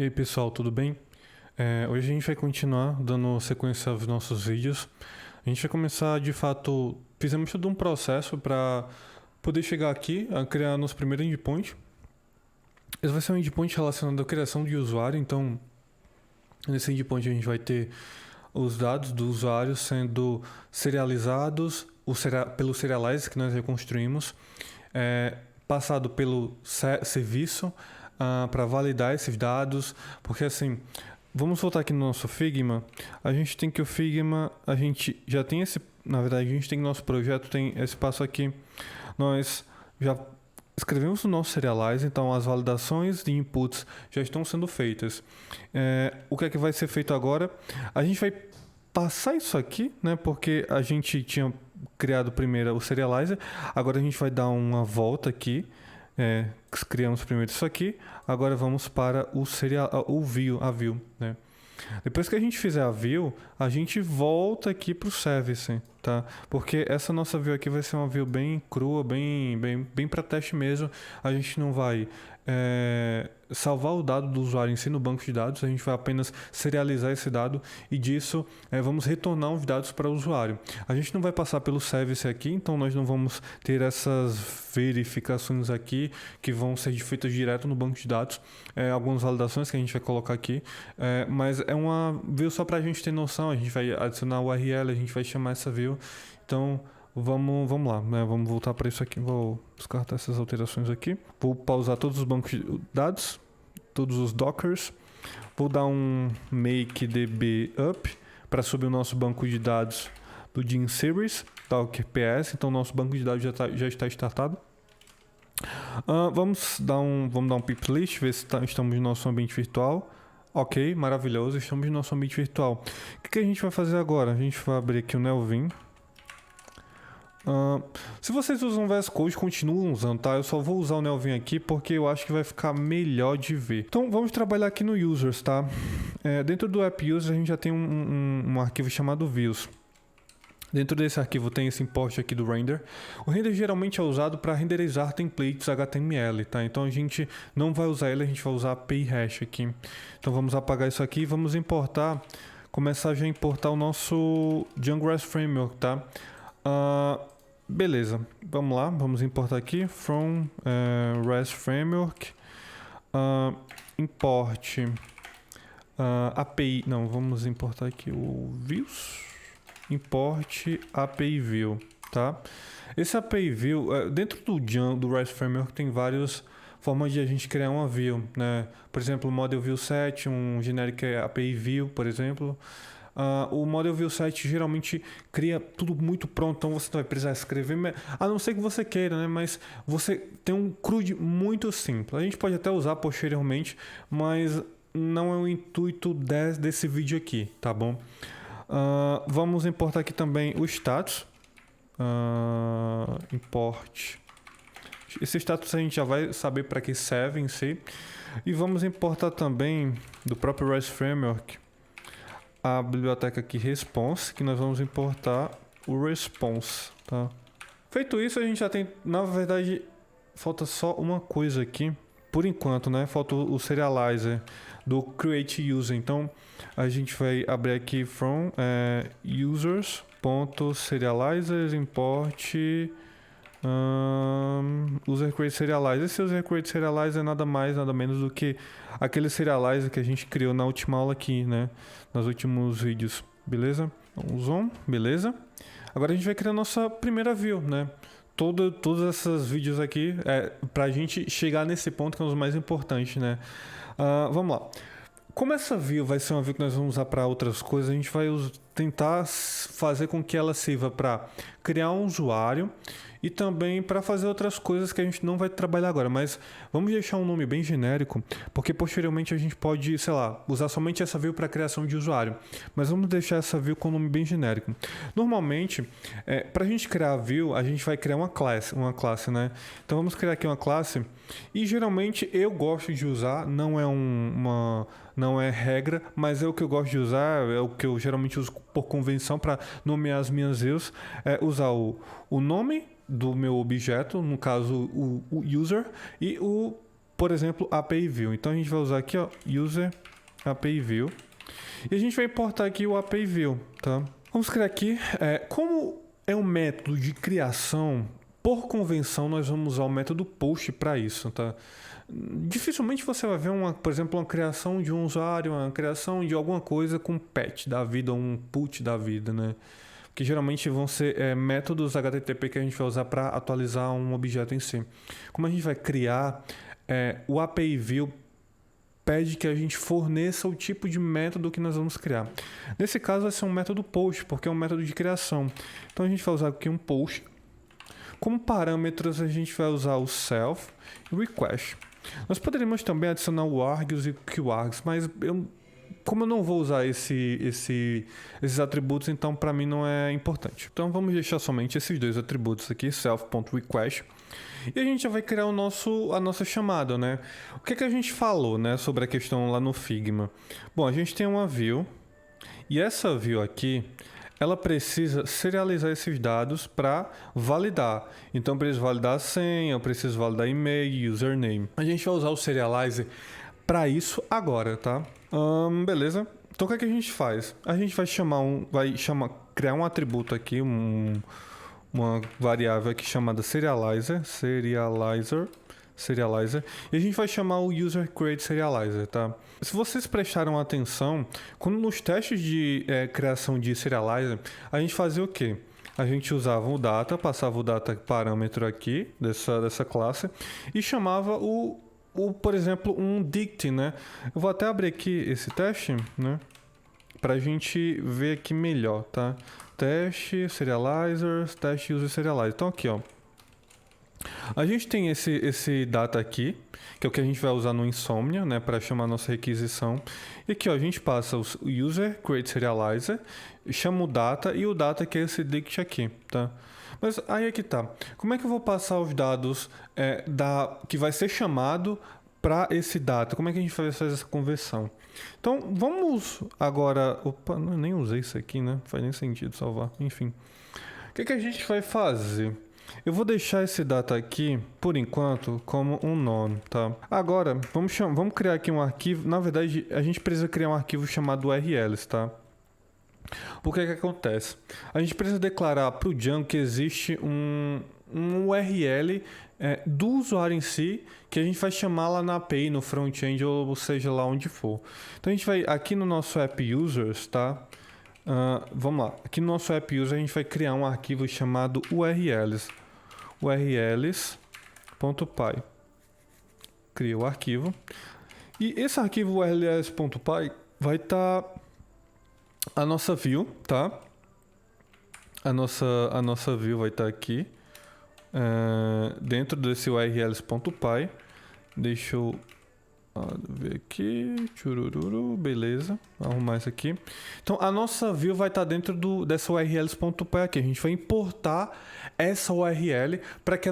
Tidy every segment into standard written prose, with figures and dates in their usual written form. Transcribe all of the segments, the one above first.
E aí pessoal, tudo bem? Hoje a gente vai continuar dando sequência aos nossos vídeos. A gente vai começar de fato, fizemos todo um processo para poder chegar aqui a criar nosso primeiro endpoint. Esse vai ser um endpoint relacionado à criação de usuário, então nesse endpoint a gente vai ter os dados do usuário sendo serializados pelo serializer que nós reconstruímos, passado pelo serviço para validar esses dados, porque assim, vamos voltar aqui no nosso Figma, a gente tem que o Figma, a gente já tem esse, na verdade a gente tem nosso projeto, tem esse passo aqui, nós já escrevemos o nosso serializer, então as validações de inputs já estão sendo feitas. O que é que vai ser feito agora? A gente vai passar isso aqui, né, porque a gente tinha criado primeiro o serializer, agora a gente vai dar uma volta aqui, criamos primeiro isso aqui, agora vamos para a view, né? Depois que a gente fizer a view, a gente volta aqui para o service, tá? Porque essa nossa view aqui vai ser uma view bem crua, bem para teste mesmo. A gente não vai salvar o dado do usuário em si no banco de dados, a gente vai apenas serializar esse dado e disso vamos retornar os dados para o usuário. A gente não vai passar pelo service aqui, então nós não vamos ter essas verificações aqui que vão ser feitas direto no banco de dados, algumas validações que a gente vai colocar aqui, mas é uma view só para a gente ter noção. A gente vai adicionar o URL, a gente vai chamar essa view, então vamos lá, né? Vamos voltar para isso aqui. Vou descartar essas alterações aqui. Vou pausar todos os bancos de dados, todos os dockers. Vou dar um make db up para subir o nosso banco de dados do Gene Series, Docker PS. Então nosso banco de dados já está startado. Vamos dar um pip list, ver se estamos no nosso ambiente virtual. Ok, maravilhoso, estamos no nosso ambiente virtual. O que a gente vai fazer agora? A gente vai abrir aqui o Nelvin. Se vocês usam VS Code, continuam usando, tá? Eu só vou usar o Nelvin aqui porque eu acho que vai ficar melhor de ver. Então vamos trabalhar aqui no Users, tá? Dentro do App Users a gente já tem um arquivo chamado Views. Dentro desse arquivo tem esse import aqui do render. O render geralmente é usado para renderizar templates HTML, tá? Então a gente não vai usar ele, a gente vai usar a API hash aqui. Então vamos apagar isso aqui e vamos importar, começar já a importar o nosso Django REST Framework, tá? Beleza, vamos lá, vamos importar aqui from REST Framework, import API, não, vamos importar aqui o views, import API view, tá? Esse API view, dentro do REST Framework tem várias formas de a gente criar uma view, né? Por exemplo, o Model View Set, um generic API view, por exemplo. O Model View Set geralmente cria tudo muito pronto, então você não vai precisar escrever, a não ser que você queira, né? Mas você tem um CRUD muito simples. A gente pode até usar posteriormente, mas não é o intuito desse vídeo aqui, tá bom? Vamos importar aqui também o status. Import. Esse status a gente já vai saber para que serve em si. E vamos importar também do próprio REST Framework a biblioteca aqui response, que nós vamos importar o response, tá? Feito isso, a gente já tem, na verdade, falta só uma coisa aqui, por enquanto, né? Falta o serializer do create user. Então, a gente vai abrir aqui from users.serializers import user create serializer. Esse user create serializer é nada mais, nada menos do que aquele serializer que a gente criou na última aula aqui, né? Nos últimos vídeos, beleza? Vamos on, beleza? Agora a gente vai criar a nossa primeira view, né? Todos esses vídeos aqui pra gente chegar nesse ponto que é um dos mais importantes, né? Vamos lá. Como essa view vai ser uma view que nós vamos usar para outras coisas, a gente vai tentar fazer com que ela sirva para criar um usuário e também para fazer outras coisas que a gente não vai trabalhar agora, mas vamos deixar um nome bem genérico, porque posteriormente a gente pode, sei lá, usar somente essa view para criação de usuário, mas vamos deixar essa view com um nome bem genérico. Normalmente, para a gente criar a view, a gente vai criar uma classe, né? Então vamos criar aqui uma classe e geralmente eu gosto de usar, não é regra, mas é o que eu gosto de usar, é o que eu geralmente uso por convenção para nomear as minhas views, usar o nome do meu objeto, no caso o user, e o por exemplo, API View. Então a gente vai usar aqui, ó, User API View. E a gente vai importar aqui o API View, tá? Vamos criar aqui. Como é um método de criação, por convenção, nós vamos usar o método post para isso, tá? Dificilmente você vai ver, por exemplo, uma criação de um usuário, uma criação de alguma coisa com patch da vida ou um put da vida, né? Que geralmente vão ser métodos HTTP que a gente vai usar para atualizar um objeto em si. Como a gente vai criar, o API View pede que a gente forneça o tipo de método que nós vamos criar. Nesse caso vai ser um método post, porque é um método de criação. Então a gente vai usar aqui um post. Como parâmetros a gente vai usar o self e o request. Nós poderíamos também adicionar o args e o qargs, mas como eu não vou usar esses atributos, então para mim não é importante. Então vamos deixar somente esses dois atributos aqui, self.request. E a gente já vai criar a nossa chamada, né? O que a gente falou, né, sobre a questão lá no Figma? Bom, a gente tem uma view, e essa view aqui, ela precisa serializar esses dados para validar. Então, eu preciso validar a senha, eu preciso validar e-mail, username. A gente vai usar o serializer para isso agora, tá? Beleza. Então, o que a gente faz? A gente vai criar um atributo aqui, uma variável aqui chamada serializer, e a gente vai chamar o user create serializer, tá? Se vocês prestaram atenção, quando nos testes de criação de serializer, a gente fazia o quê? A gente usava o data, passava o data parâmetro aqui dessa classe e chamava por exemplo, um dict, né? Eu vou até abrir aqui esse teste, né? Pra gente ver aqui melhor, tá? Teste, serializers, teste user serializer. Então aqui, ó. A gente tem esse data aqui, que é o que a gente vai usar no Insomnia, né, para chamar a nossa requisição. E aqui, ó, a gente passa o user create serializer, chama o data e o data que é esse dict aqui, tá? Mas aí é que tá. Como é que eu vou passar os dados que vai ser chamado para esse data? Como é que a gente vai fazer essa conversão? Então, vamos agora... Opa, nem usei isso aqui, né? Não faz nem sentido salvar. Enfim. O que a gente vai fazer? Eu vou deixar esse data aqui, por enquanto, como um nome, tá? Agora, vamos criar aqui um arquivo. Na verdade, a gente precisa criar um arquivo chamado URLs, tá? O que acontece? A gente precisa declarar para o Django que existe um URL do usuário em si, que a gente vai chamar lá na API, no front-end, ou seja lá onde for. Então a gente vai aqui no nosso app users, tá? Vamos lá. Aqui no nosso app user a gente vai criar um arquivo chamado urls. urls.py. Cria o arquivo. E esse arquivo urls.py vai estar a nossa view, tá? A nossa view vai estar aqui dentro desse urls.py. Deixa eu ver aqui, churururu, beleza, vou arrumar isso aqui. Então a nossa view vai estar dentro dessa urls.py aqui. A gente vai importar essa URL para que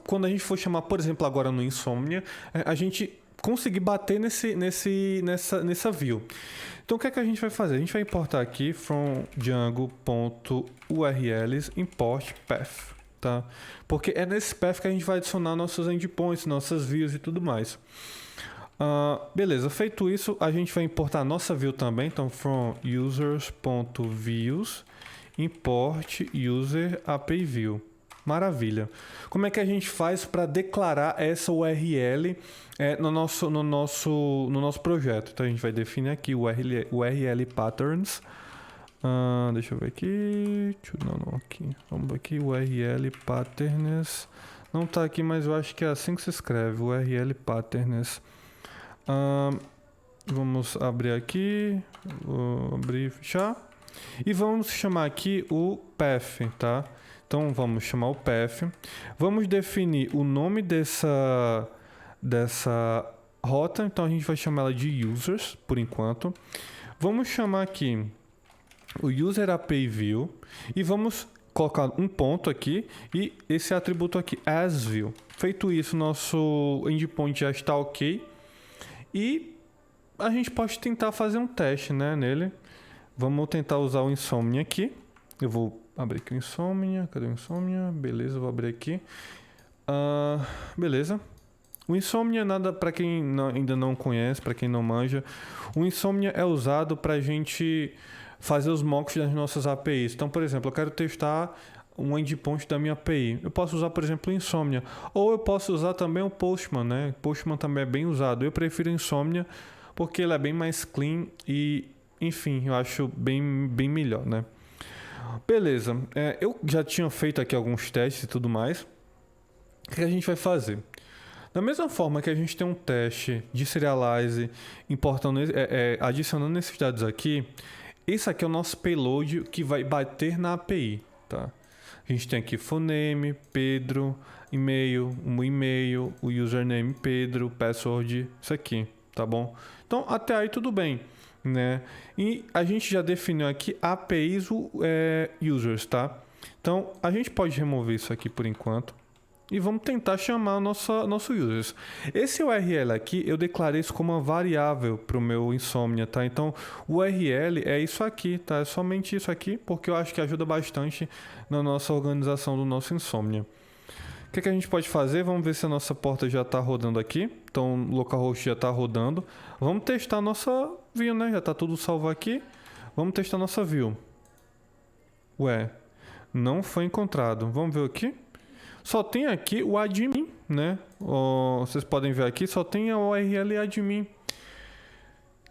quando a gente for chamar, por exemplo, agora no Insomnia, a gente conseguir bater nessa view. Então o que a gente vai fazer? A gente vai importar aqui from django.urls import path, tá? Porque é nesse path que a gente vai adicionar nossos endpoints, nossas views e tudo mais. Beleza, feito isso, a gente vai importar a nossa view também. Então, from users.views import user API view. Maravilha. Como é que a gente faz para declarar essa URL no nosso projeto? Então, a gente vai definir aqui o URL patterns. Deixa eu ver aqui. Não, aqui. Vamos ver aqui, URL patterns. Não está aqui, mas eu acho que é assim que se escreve, URL patterns. Vamos abrir aqui, vou abrir e fechar, e vamos chamar aqui o path, tá? Então vamos chamar o path, vamos definir o nome dessa rota, então a gente vai chamar ela de users por enquanto. Vamos chamar aqui o user API view e vamos colocar um ponto aqui e esse atributo aqui as view. Feito isso, nosso endpoint já está ok. E a gente pode tentar fazer um teste, né, nele. Vamos tentar usar o Insomnia aqui. Eu vou abrir aqui o Insomnia. Cadê o Insomnia? Beleza, eu vou abrir aqui. Beleza. O Insomnia, nada para quem ainda não conhece, para quem não manja, o Insomnia é usado para a gente fazer os mocks das nossas APIs. Então, por exemplo, eu quero testar um endpoint da minha API. Eu posso usar, por exemplo, o Insomnia. Ou eu posso usar também o Postman, né? Postman também é bem usado. Eu prefiro o Insomnia porque ele é bem mais clean e, enfim, eu acho bem melhor, né? Beleza. Eu já tinha feito aqui alguns testes e tudo mais. O que a gente vai fazer? Da mesma forma que a gente tem um teste de serialize importando, adicionando esses dados aqui, esse aqui é o nosso payload que vai bater na API, tá? A gente tem aqui phoneme, Pedro, e-mail, o username Pedro, password, isso aqui, tá bom? Então até aí tudo bem, né? E a gente já definiu aqui APIs users, tá? Então a gente pode remover isso aqui por enquanto. E vamos tentar chamar nosso users. Esse URL aqui, eu declarei isso como uma variável para o meu Insomnia, tá? Então, o URL é isso aqui, tá? É somente isso aqui, porque eu acho que ajuda bastante na nossa organização do nosso Insomnia. O que a gente pode fazer? Vamos ver se a nossa porta já está rodando aqui. Então, o localhost já está rodando. Vamos testar a nossa view, né? Já está tudo salvo aqui. Vamos testar a nossa view. Ué, não foi encontrado. Vamos ver aqui. Só tem aqui o admin, né? Vocês podem ver aqui, só tem a URL admin.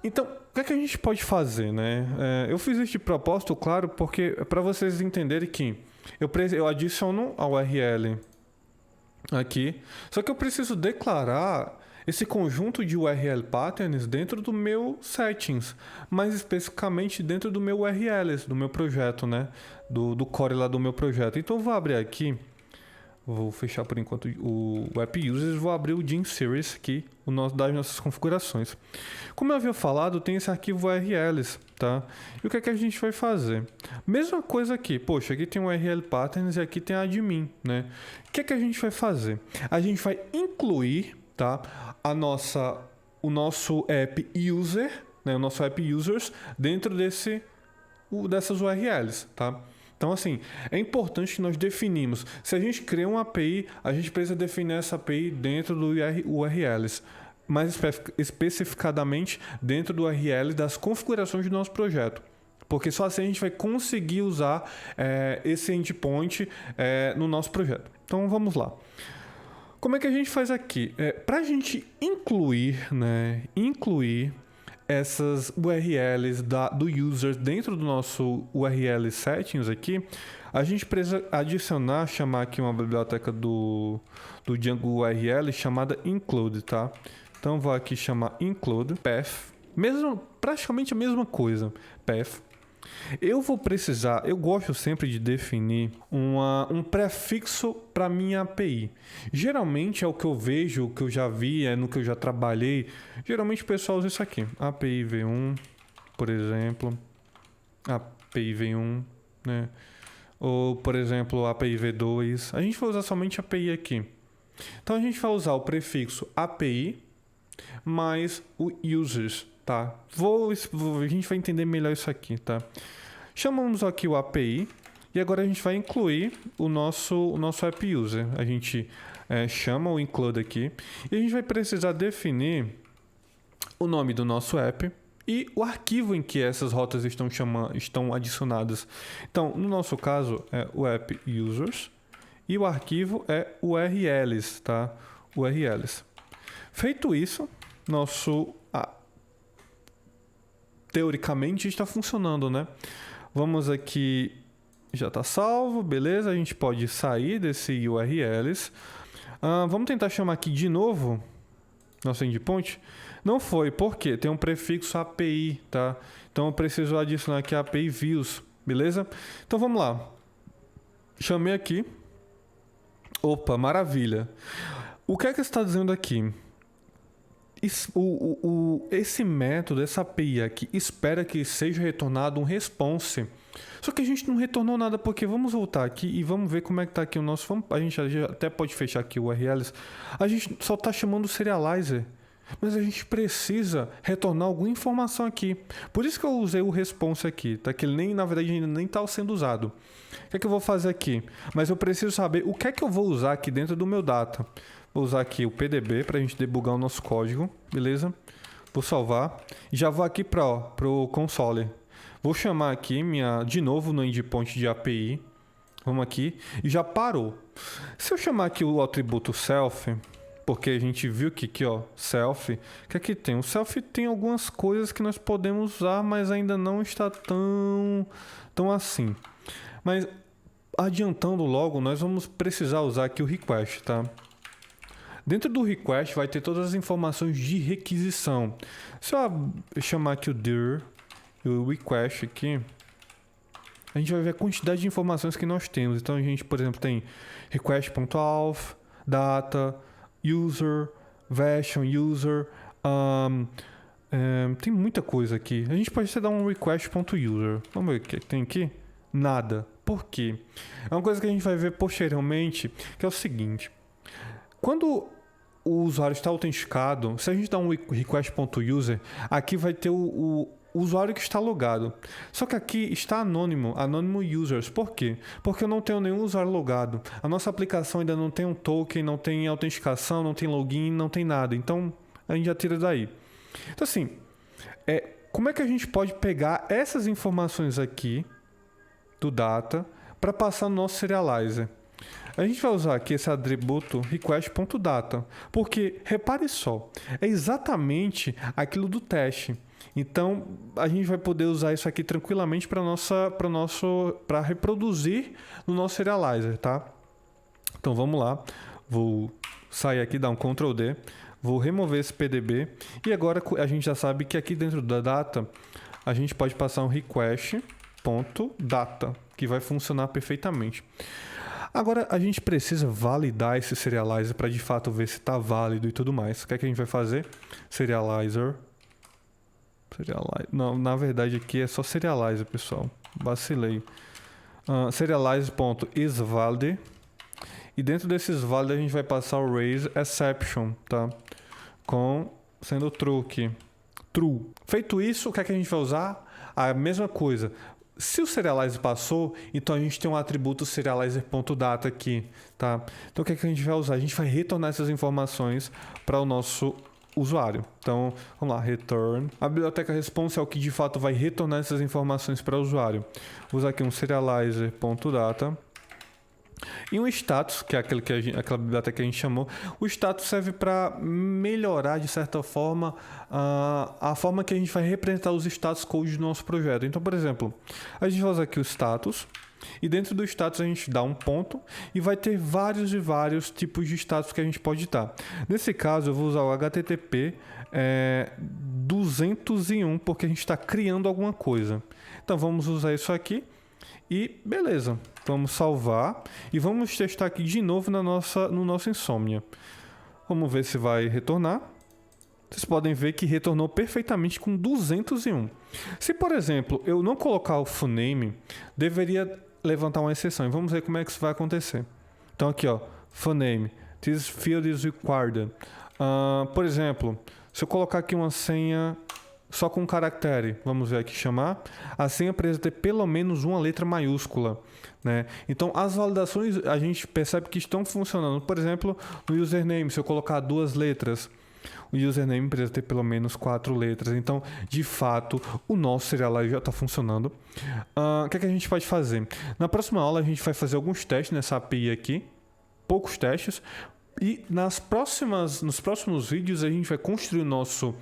Então, o que a gente pode fazer, né? Eu fiz isso de propósito, claro, porque para vocês entenderem que eu adiciono a URL aqui, só que eu preciso declarar esse conjunto de URL patterns dentro do meu settings, mais especificamente dentro do meu URLs, do meu projeto, né? Do core lá do meu projeto. Então, eu vou abrir aqui. Vou fechar por enquanto o App Users, vou abrir o Gene Series aqui, das nossas configurações. Como eu havia falado, tem esse arquivo URLs, tá? E o que a gente vai fazer? Mesma coisa aqui, poxa, aqui tem o URL Patterns e aqui tem a admin, né? O que a gente vai fazer? A gente vai incluir, tá? O nosso App User, né? O nosso App Users dentro dessas URLs, tá? Então, assim, é importante que nós definimos. Se a gente cria uma API, a gente precisa definir essa API dentro do URLs. Mais especificadamente dentro do URL das configurações do nosso projeto. Porque só assim a gente vai conseguir usar esse endpoint no nosso projeto. Então, vamos lá. Como é que a gente faz aqui? Para a gente incluir essas URLs do user dentro do nosso URL settings aqui, a gente precisa chamar aqui uma biblioteca do Django URL chamada include, tá? Então vou aqui chamar include path, praticamente a mesma coisa, path. Eu gosto sempre de definir um prefixo para minha API. Geralmente é o que eu vejo, o que eu já vi, no que eu já trabalhei. Geralmente o pessoal usa isso aqui, API v1, por exemplo, API v1, né? Ou, por exemplo, API v2. A gente vai usar somente API aqui. Então a gente vai usar o prefixo API mais o users, tá? A gente vai entender melhor isso aqui, tá? Chamamos aqui o API e agora a gente vai incluir o nosso app user. A gente chama o include aqui e a gente vai precisar definir o nome do nosso app e o arquivo em que essas rotas estão adicionadas. Então, no nosso caso, é o app users e o arquivo é URLs, tá? URLs. Feito isso, teoricamente está funcionando, né? Vamos aqui, já está salvo, beleza? A gente pode sair desse URLs. Vamos tentar chamar aqui de novo nosso endpoint. Não foi, por quê? Tem um prefixo API, tá? Então eu preciso adicionar aqui a API views, beleza? Então vamos lá. Chamei aqui. Opa, maravilha. O que é que está dizendo aqui? Esse método, essa API aqui, espera que seja retornado um response. Só que a gente não retornou nada, porque vamos voltar aqui e vamos ver como é que está aqui o nosso... A gente até pode fechar aqui o URLs. A gente só está chamando o serializer, mas a gente precisa retornar alguma informação aqui. Por isso que eu usei o response aqui, tá? Que ele na verdade ainda nem está sendo usado. O que é que eu vou fazer aqui? Mas eu preciso saber o que é que eu vou usar aqui dentro do meu data. Vou usar aqui o PDB para a gente debugar o nosso código, beleza? Vou salvar e já vou aqui para o console. Vou chamar aqui de novo no endpoint de API. Vamos aqui e já parou. Se eu chamar aqui o atributo self, porque a gente viu que aqui, ó, self, que aqui tem o self tem algumas coisas que nós podemos usar, mas ainda não está tão assim. Mas adiantando logo, nós vamos precisar usar aqui o request, tá? Dentro do request vai ter todas as informações de requisição. Se eu chamar aqui o dir, o request aqui, a gente vai ver a quantidade de informações que nós temos. Então a gente, por exemplo, tem request.auth, data, user, version, user, tem muita coisa aqui. A gente pode até dar um request.user. Vamos ver o que tem aqui. Nada. Por quê? É uma coisa que a gente vai ver posteriormente, que é o seguinte. Quando o usuário está autenticado, se a gente dá um request.user, aqui vai ter o usuário que está logado. Só que aqui está anônimo users. Por quê? Porque eu não tenho nenhum usuário logado. A nossa aplicação ainda não tem um token, não tem autenticação, não tem login, não tem nada. Então, a gente já tira daí. Então, assim, como é que a gente pode pegar essas informações aqui do data para passar no nosso serializer? A gente vai usar aqui esse atributo request.data, porque, repare só, é exatamente aquilo do teste. Então, a gente vai poder usar isso aqui tranquilamente para reproduzir no nosso serializer, tá? Então, vamos lá. Vou sair aqui, dar um Ctrl D. Vou remover esse PDB. E agora a gente já sabe que aqui dentro da data, a gente pode passar um request.data, que vai funcionar perfeitamente. Agora, a gente precisa validar esse serializer para de fato ver se está válido e tudo mais. O que é que a gente vai fazer? Serializer. Não, na verdade aqui é só serializer, pessoal. Vacilei. Serializer.isValid. E dentro desses valid a gente vai passar o raise exception, tá? Sendo true. Feito isso, o que é que a gente vai usar? A mesma coisa. Se o serializer passou, então a gente tem um atributo serializer.data aqui, tá? Então o que é que a gente vai usar? A gente vai retornar essas informações para o nosso usuário. Então, vamos lá, return. A biblioteca response é o que de fato vai retornar essas informações para o usuário. Vou usar aqui um serializer.data. E um status, que é aquela biblioteca que a gente chamou. O status serve para melhorar, de certa forma, a forma que a gente vai representar os status code do nosso projeto. Então, por exemplo, a gente vai usar aqui o status. E dentro do status a gente dá um ponto e vai ter vários e vários tipos de status que a gente pode dar. Nesse caso eu vou usar o HTTP 201 porque a gente está criando alguma coisa. Então vamos usar isso aqui e beleza. Vamos salvar e vamos testar aqui de novo no nosso Insomnia. Vamos ver se vai retornar. Vocês podem ver que retornou perfeitamente com 201. Se, por exemplo, eu não colocar o full name, deveria levantar uma exceção. E vamos ver como é que isso vai acontecer. Então aqui, ó, full name. This field is required. Por exemplo, se eu colocar aqui uma senha só com um caractere, vamos ver aqui, chamar, a senha precisa ter pelo menos uma letra maiúscula, né? Então, as validações a gente percebe que estão funcionando. Por exemplo, no username, se eu colocar 2 letras, o username precisa ter pelo menos 4 letras. Então, de fato, o nosso serializer já está funcionando. O que é que a gente pode fazer? Na próxima aula, a gente vai fazer alguns testes nessa API aqui, poucos testes. E nos próximos vídeos, a gente vai construir o nosso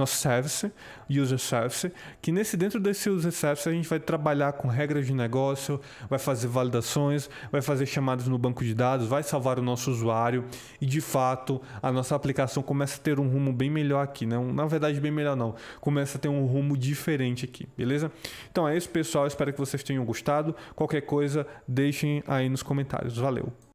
service, user service, que dentro desse user service a gente vai trabalhar com regras de negócio, vai fazer validações, vai fazer chamadas no banco de dados, vai salvar o nosso usuário e de fato a nossa aplicação começa a ter um rumo bem melhor aqui, né? Na verdade bem melhor não, começa a ter um rumo diferente aqui, beleza? Então é isso, pessoal, espero que vocês tenham gostado. Qualquer coisa deixem aí nos comentários, valeu!